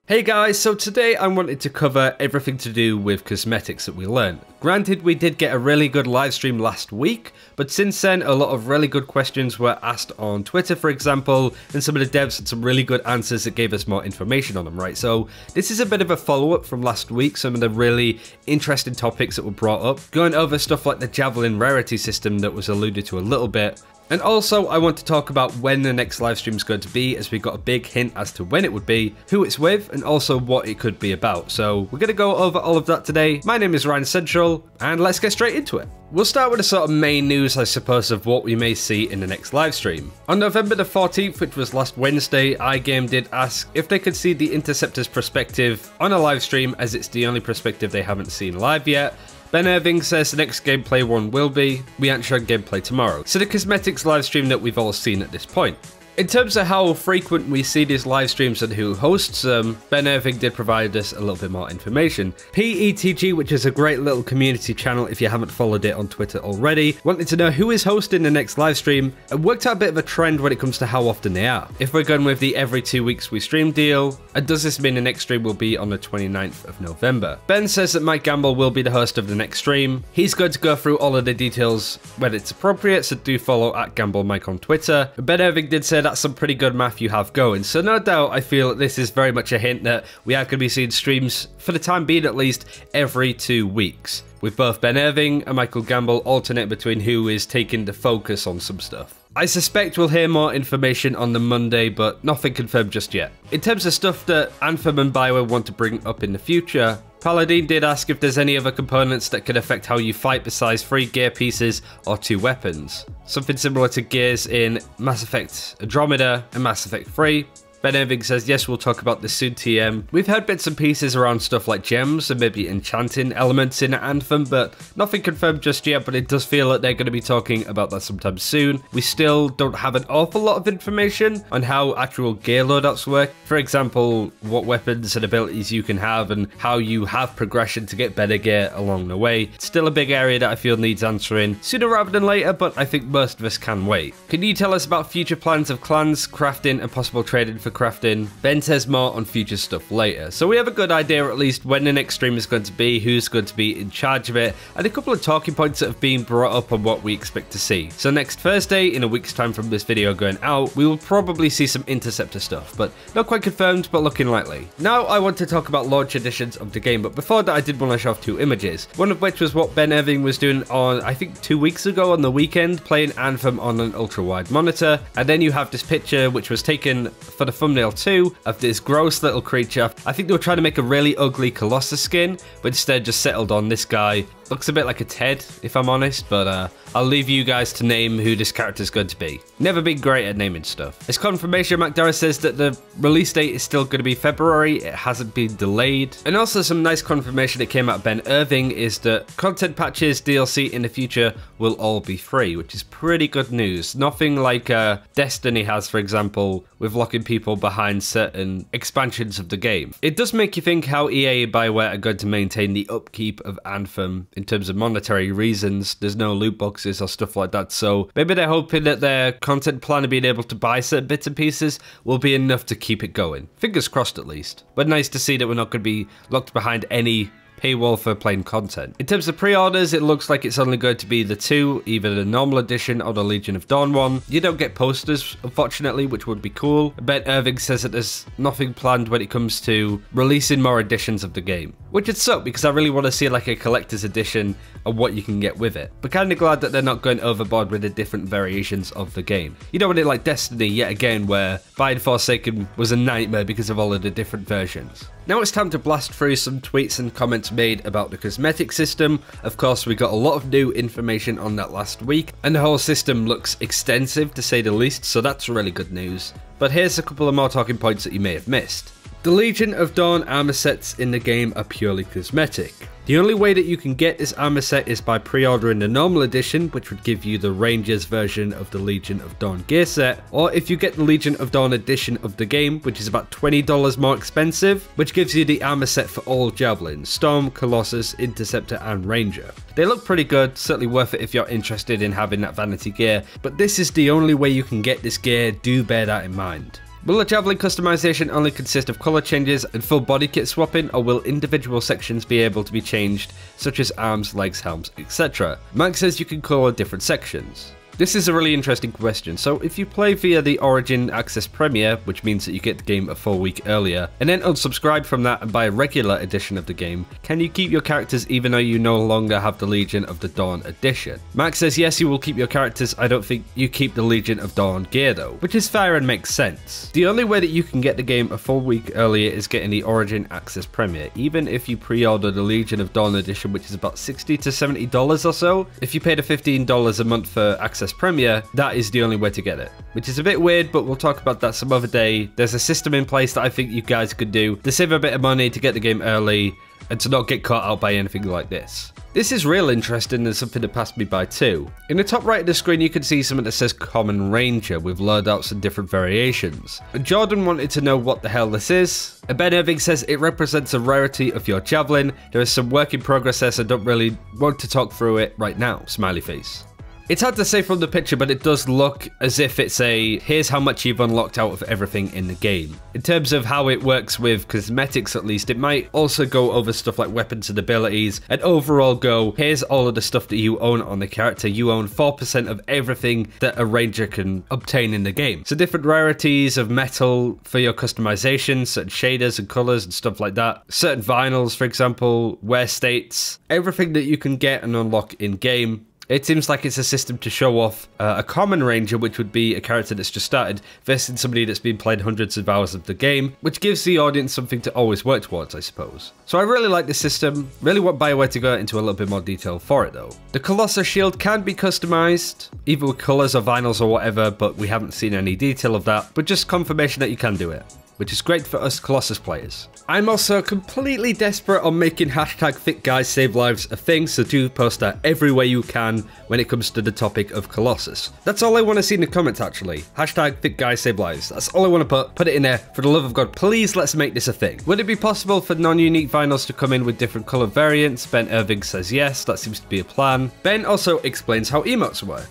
Hey guys, so today I wanted to cover everything to do with cosmetics that we learned. Granted, we did get a really good live stream last week, but since then a lot of really good questions were asked on Twitter, for example, and some of the devs had some really good answers that gave us more information on them, right? So this is a bit of a follow-up from last week, some of the really interesting topics that were brought up, going over stuff like the Javellin Rarity system that was alluded to a little bit. And also, I want to talk about when the next livestream is going to be, as we got a big hint as to when it would be, who it's with, and also what it could be about. So we're going to go over all of that today. My name is Ryan Central, and let's get straight into it. We'll start with the sort of main news, I suppose, of what we may see in the next livestream. On November the 14th, which was last Wednesday, iGame did ask if they could see the Interceptor's perspective on a livestream, as it's the only perspective they haven't seen live yet. Ben Irving says the next gameplay one will be. We aren't showing gameplay tomorrow. So the cosmetics livestream that we've all seen at this point. In terms of how frequent we see these live streams and who hosts them, Ben Irving did provide us a little bit more information. PETG, which is a great little community channel if you haven't followed it on Twitter already, wanted to know who is hosting the next live stream and worked out a bit of a trend when it comes to how often they are. If we're going with the every 2 weeks we stream deal, and does this mean the next stream will be on the 29th of November? Ben says that Mike Gamble will be the host of the next stream. He's going to go through all of the details when it's appropriate, so do follow @GambleMike on Twitter. And Ben Irving did say that's some pretty good math you have going, so no doubt I feel that this is very much a hint that we are going to be seeing streams, for the time being at least, every 2 weeks, with both Ben Irving and Michael Gamble alternate between who is taking the focus on some stuff. I suspect we'll hear more information on the Monday, but nothing confirmed just yet. In terms of stuff that Anthem and BioWare want to bring up in the future, Paladin did ask if there's any other components that could affect how you fight besides 3 gear pieces or 2 weapons. Something similar to gears in Mass Effect Andromeda and Mass Effect 3. Ben Irving says, yes, we'll talk about this soon, TM. We've heard bits and pieces around stuff like gems and maybe enchanting elements in Anthem, but nothing confirmed just yet, but it does feel like they're going to be talking about that sometime soon. We still don't have an awful lot of information on how actual gear loadouts work. For example, what weapons and abilities you can have and how you have progression to get better gear along the way. It's still a big area that I feel needs answering sooner rather than later, but I think most of us can wait. Can you tell us about future plans of clans, crafting, and possible trading for crafting? Ben says more on future stuff later, so we have a good idea at least when the next stream is going to be, who's going to be in charge of it, and a couple of talking points that have been brought up on what we expect to see. So next Thursday, in a week's time from this video going out, we will probably see some Interceptor stuff, but not quite confirmed, but looking likely. Now I want to talk about launch editions of the game, but before that I did want to show off 2 images, one of which was what Ben Irving was doing on, I think 2 weeks ago on the weekend, playing Anthem on an ultra wide monitor, and then you have this picture which was taken for the thumbnail too, of this gross little creature. I think they were trying to make a really ugly Colossus skin, but instead just settled on this guy. Looks a bit like a Ted, if I'm honest, but I'll leave you guys to name who this character is going to be. Never been great at naming stuff. As confirmation, McDarrah says that the release date is still going to be February, it hasn't been delayed. And also some nice confirmation that came out of Ben Irving is that content patches, DLC in the future will all be free, which is pretty good news. Nothing like Destiny has, for example, with locking people behind certain expansions of the game. It does make you think how EA and BioWare are going to maintain the upkeep of Anthem in terms of monetary reasons. There's no loot boxes or stuff like that, so maybe they're hoping that their content plan of being able to buy certain bits and pieces will be enough to keep it going. Fingers crossed at least. But nice to see that we're not going to be locked behind any paywall for plain content. In terms of pre-orders, it looks like it's only going to be the 2, either the normal edition or the Legion of Dawn one. You don't get posters, unfortunately, which would be cool. Ben Irving says that there's nothing planned when it comes to releasing more editions of the game, which would suck because I really want to see like a collector's edition of what you can get with it. But kind of glad that they're not going overboard with the different variations of the game. You don't want it like Destiny yet again, where buying Forsaken was a nightmare because of all of the different versions. Now it's time to blast through some tweets and comments made about the Cosmetic System. Of course, we got a lot of new information on that last week, and the whole system looks extensive to say the least, so that's really good news. But here's a couple of more talking points that you may have missed. The Legion of Dawn armor sets in the game are purely cosmetic. The only way that you can get this armor set is by pre-ordering the normal edition, which would give you the Rangers version of the Legion of Dawn gear set, or if you get the Legion of Dawn edition of the game, which is about $20 more expensive, which gives you the armor set for all Javellin, Storm, Colossus, Interceptor and Ranger. They look pretty good, certainly worth it if you're interested in having that vanity gear, but this is the only way you can get this gear, do bear that in mind. Will the Javellin customization only consist of colour changes and full body kit swapping, or will individual sections be able to be changed, such as arms, legs, helms, etc.? Max says you can colour different sections. This is a really interesting question. So if you play via the Origin Access Premier, which means that you get the game a full week earlier, and then unsubscribe from that and buy a regular edition of the game, can you keep your characters even though you no longer have the Legion of the Dawn edition? Max says yes, you will keep your characters. I don't think you keep the Legion of Dawn gear though, which is fair and makes sense. The only way that you can get the game a full week earlier is getting the Origin Access Premier, even if you pre-order the Legion of Dawn edition, which is about $60 to $70 or so. If you paid $15 a month for Access Premier, that is the only way to get it, which is a bit weird, but we'll talk about that some other day. There's a system in place that I think you guys could do to save a bit of money to get the game early and to not get caught out by anything like this. This is real interesting and something that passed me by too. In the top right of the screen you can see something that says Common Ranger with loadouts and different variations. Jordan wanted to know what the hell this is. And Ben Irving says it represents a rarity of your Javellin. There is some work in progress there, so I don't really want to talk through it right now. Smiley face. It's hard to say from the picture, but it does look as if it's a here's how much you've unlocked out of everything in the game. In terms of how it works with cosmetics at least, it might also go over stuff like weapons and abilities, and overall go, here's all of the stuff that you own on the character. You own 4% of everything that a ranger can obtain in the game. So different rarities of metal for your customization, certain shaders and colors and stuff like that. Certain vinyls, for example, wear states, everything that you can get and unlock in game. It seems like it's a system to show off a common ranger, which would be a character that's just started, versus somebody that's been played hundreds of hours of the game, which gives the audience something to always work towards, I suppose. So I really like this system, really want BioWare to go into a little bit more detail for it though. The Colossus shield can be customized, either with colors or vinyls or whatever, but we haven't seen any detail of that, but just confirmation that you can do it, which is great for us Colossus players. I'm also completely desperate on making hashtag Fit Guys Save Lives a thing, so do post that everywhere you can when it comes to the topic of Colossus. That's all I want to see in the comments actually. Hashtag Fit Guys Save Lives. That's all I want to put it in there. For the love of God, please let's make this a thing. Would it be possible for non-unique vinyls to come in with different color variants? Ben Irving says yes, that seems to be a plan. Ben also explains how emotes work.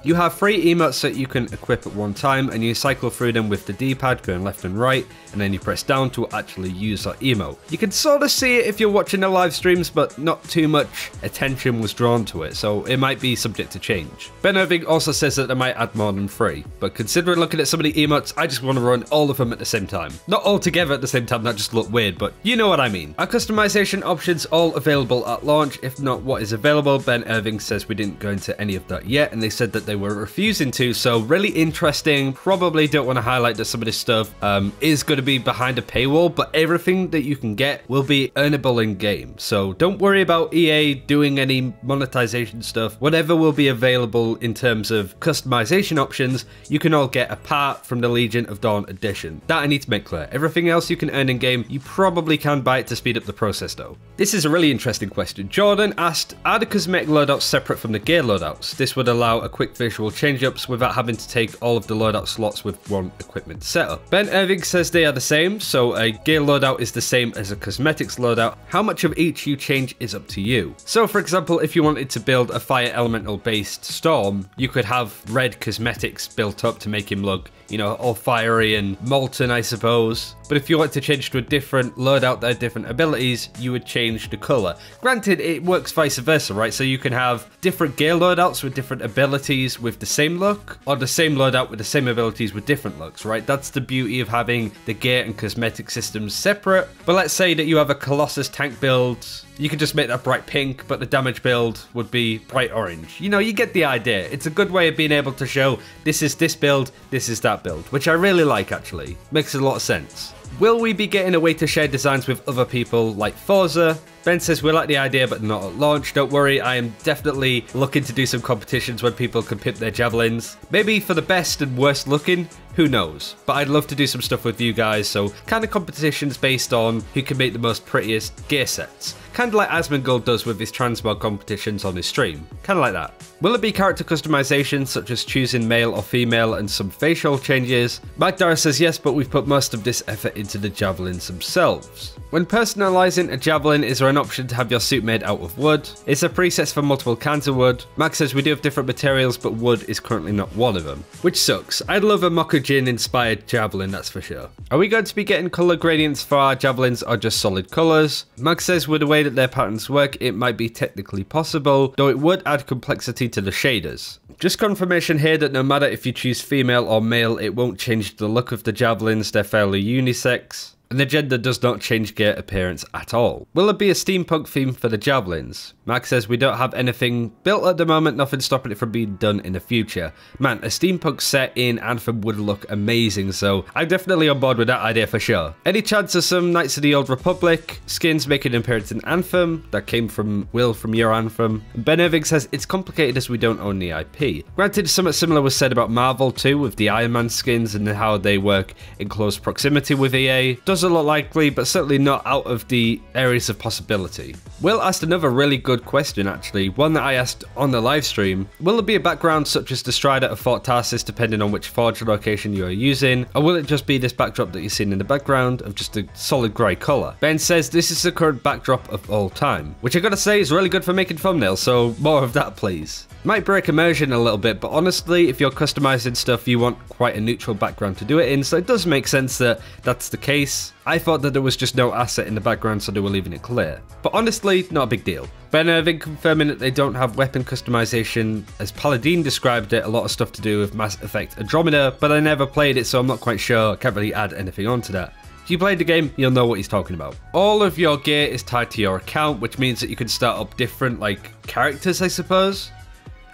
You have 3 emotes that you can equip at one time, and you cycle through them with the D-pad going left and right, and then you press down to actually use that emote. You can sort of see it if you're watching the live streams, but not too much attention was drawn to it, so it might be subject to change. Ben Irving also says that they might add more than 3, but considering looking at some of the emotes, I just want to run all of them at the same time. Not all together at the same time, that just looked weird, but you know what I mean. Are customization options all available at launch? If not, what is available? Ben Irving says we didn't go into any of that yet, and they said that they were refusing to, so really interesting. Probably don't want to highlight that some of this stuff is going to be behind a paywall, but everything that you can get will be earnable in game, so don't worry about EA doing any monetization stuff. Whatever will be available in terms of customization options, you can all get apart from the Legion of Dawn edition. That I need to make clear. Everything else you can earn in game, you probably can buy it to speed up the process though. This is a really interesting question. Jordan asked, are the cosmetic loadouts separate from the gear loadouts? This would allow a quick visual change-ups without having to take all of the loadout slots with one equipment setup. Ben Irving says they are the same, so a gear loadout is the same as a cosmetics loadout. How much of each you change is up to you. So for example, if you wanted to build a fire elemental based storm, you could have red cosmetics built up to make him look, you know, all fiery and molten, I suppose. But if you want to change to a different loadout that had different abilities, you would change the color. Granted, it works vice versa, right? So you can have different gear loadouts with different abilities with the same look, or the same loadout with the same abilities with different looks, right? That's the beauty of having the gear and cosmetic systems separate. But let's say that you have a Colossus tank build, you could just make that bright pink, but the damage build would be bright orange. You know, you get the idea. It's a good way of being able to show this is this build, this is that build, which I really like actually. Makes a lot of sense. Will we be getting a way to share designs with other people like Forza? Ben says we like the idea but not at launch. Don't worry, I am definitely looking to do some competitions when people can pimp their Javellins. Maybe for the best and worst looking, who knows? But I'd love to do some stuff with you guys, so kind of competitions based on who can make the most prettiest gear sets. Kind of like Asmongold does with his transmog competitions on his stream. Kind of like that. Will it be character customization, such as choosing male or female and some facial changes? Mike Dara says yes, but we've put most of this effort into the Javellins themselves. When personalising a Javellin, is there an option to have your suit made out of wood? It's a preset for multiple kinds of wood. Max says we do have different materials, but wood is currently not one of them, which sucks. I'd love a Mokujin inspired Javellin, that's for sure. Are we going to be getting colour gradients for our Javellins or just solid colours? Max says with the way that their patterns work, it might be technically possible, though it would add complexity to the shaders. Just confirmation here that no matter if you choose female or male, it won't change the look of the Javellins, they're fairly unisex. And the gender does not change gear appearance at all. Will there be a steampunk theme for the Javellins? Max says we don't have anything built at the moment, nothing stopping it from being done in the future. Man, a steampunk set in Anthem would look amazing, so I'm definitely on board with that idea for sure. Any chance of some Knights of the Old Republic skins making an appearance in Anthem? That came from Will from your Anthem. Ben Irving says it's complicated as we don't own the IP. Granted, something similar was said about Marvel too, with the Iron Man skins and how they work in close proximity with EA. Doesn't look likely, but certainly not out of the areas of possibility. Will asked another really good question actually, one that I asked on the live stream. Will there be a background such as the Strider of Fort Tarsis depending on which forge location you are using, or will it just be this backdrop that you're seeing in the background of just a solid grey colour? Ben says this is the current backdrop of all time, which I gotta say is really good for making thumbnails, so more of that please. Might break immersion a little bit, but honestly, if you're customizing stuff, you want quite a neutral background to do it in, so it does make sense that that's the case. I thought that there was just no asset in the background, so they were leaving it clear. But honestly, not a big deal. Ben Irving confirming that they don't have weapon customization. As Paladin described it, a lot of stuff to do with Mass Effect Andromeda, but I never played it, so I'm not quite sure. I can't really add anything onto that. If you played the game, you'll know what he's talking about. All of your gear is tied to your account, which means that you can start up different, characters, I suppose,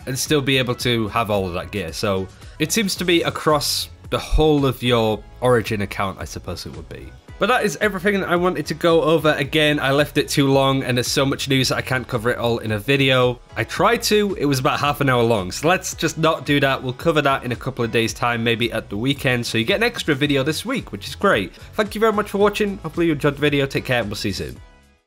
and still be able to have all of that gear. So it seems to be across the whole of your Origin account, I suppose it would be. But that is everything that I wanted to go over. Again, I left it too long and there's so much news that I can't cover it all in a video. I tried to, it was about half an hour long, so let's just not do that. We'll cover that in a couple of days time, maybe at the weekend, so you get an extra video this week, which is great. Thank you very much for watching. Hopefully you enjoyed the video. Take care and we'll see you soon.